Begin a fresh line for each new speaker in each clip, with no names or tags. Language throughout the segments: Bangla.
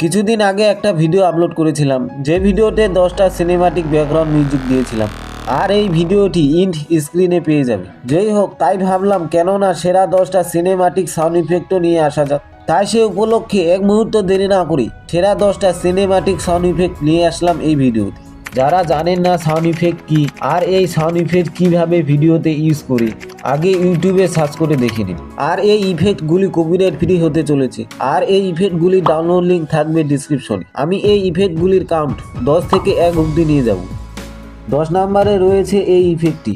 কিছুদিন আগে একটা ভিডিও আপলোড করেছিলাম, যে ভিডিওতে 10টা সিনেমাটিক ব্যাকগ্রাউন্ড মিউজিক দিয়েছিলাম, আর এই ভিডিওটি ইন্ড স্ক্রিনে পেয়ে যাবে। যেই হোক, তাই ভাবলাম কেননা সেরা 10টা সিনেমাটিক সাউন্ড ইফেক্টও নিয়ে আসা যাক। তাই সে উপলক্ষে এক মুহূর্ত দেরি না করি সেরা 10টা সিনেমাটিক সাউন্ড ইফেক্ট নিয়ে আসলাম এই ভিডিওতে। যারা জানেন না সাউন্ড ইফেক্ট কি আর এই সাউন্ড ইফেক্ট কিভাবে ভিডিওতে ইউজ করি, আগে ইউটিউবে সার্চ করে দেখে নিন। আর এই ইফেক্টগুলি কপিরাইট ফ্রি হতে চলেছে, আর এই ইফেক্টগুলির ডাউনলোড লিঙ্ক থাকবে ডিসক্রিপশনে। আমি এই ইফেক্টগুলির কাউন্ট 10 থেকে 1 অবধি নিয়ে যাব। 10 নম্বরে রয়েছে এই ইফেক্টটি।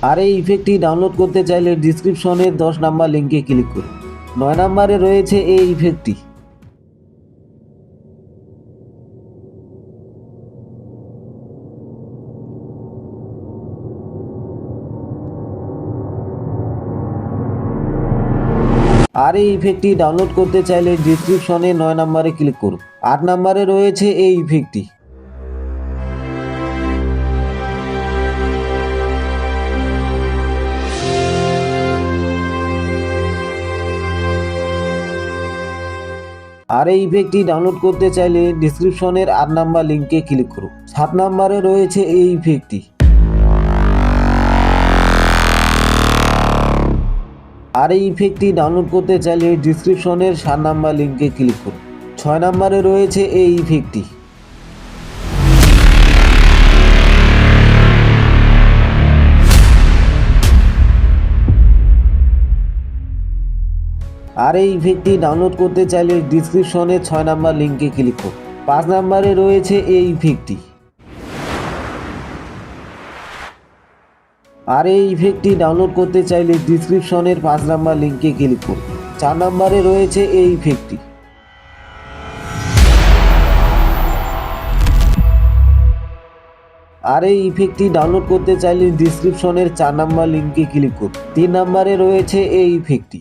আর এই ইফেক্টটি ডাউনলোড করতে চাইলে ডিসক্রিপশনের 10 নাম্বার লিঙ্কে ক্লিক করুন। 9 নম্বরে রয়েছে এই ইফেক্টটি। আর এই ইফেক্টটি ডাউনলোড করতে চাইলে ডিসক্রিপশনে 9 নম্বরে ক্লিক করুন। 8 নম্বরে রয়েছে এই ইফেক্টটি। আর এই ইফেক্টটি ডাউনলোড করতে চাইলে ডিসক্রিপশনের 8 নাম্বার লিঙ্কে ক্লিক করুন। 7 নম্বরে রয়েছে এই ইফেক্টটি। আর এই ইফেক্টটি ডাউনলোড করতে চাইলে ডিসক্রিপশনের 7 নাম্বার লিঙ্কে ক্লিক করুন। 6 নম্বরে রয়েছে এই ইফেক্টটি। আর এই ইফেক্টটি ডাউনলোড করতে চাইলে ডিসক্রিপশনে 6 নাম্বার লিঙ্কে ক্লিক করুন। 5 নম্বরে রয়েছে এই ইফেক্টটি। আর এই ইফেক্টটি ডাউনলোড করতে চাইলে ডিসক্রিপশনের 5 নাম্বার লিঙ্কে ক্লিক করুন। 4 নম্বরে রয়েছে এই ইফেক্টটি। আর এই ইফেক্টটি ডাউনলোড করতে চাইলে ডিসক্রিপশনের 4 নাম্বার লিঙ্কে ক্লিক করুন। 3 নম্বরে রয়েছে এই ইফেক্টটি।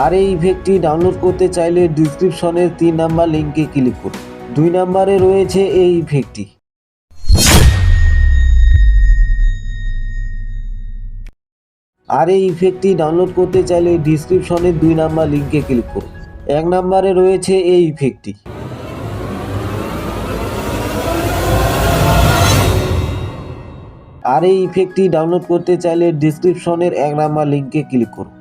আর এই ইফেক্টটি ডাউনলোড করতে চাইলে ডিসক্রিপশনের 3 নাম্বার লিঙ্কে ক্লিক করুন। 2 নম্বরে রয়েছে এই ইফেক্টটি। আর এই ইফেক্টটি ডাউনলোড করতে চাইলে ডিসক্রিপশনের 2 নাম্বার লিঙ্কে ক্লিক করুন। 1 নম্বরে রয়েছে এই ইফেক্টটি। আর এই ইফেক্টটি ডাউনলোড করতে চাইলে ডিসক্রিপশনের 1 নাম্বার লিঙ্কে ক্লিক করুন।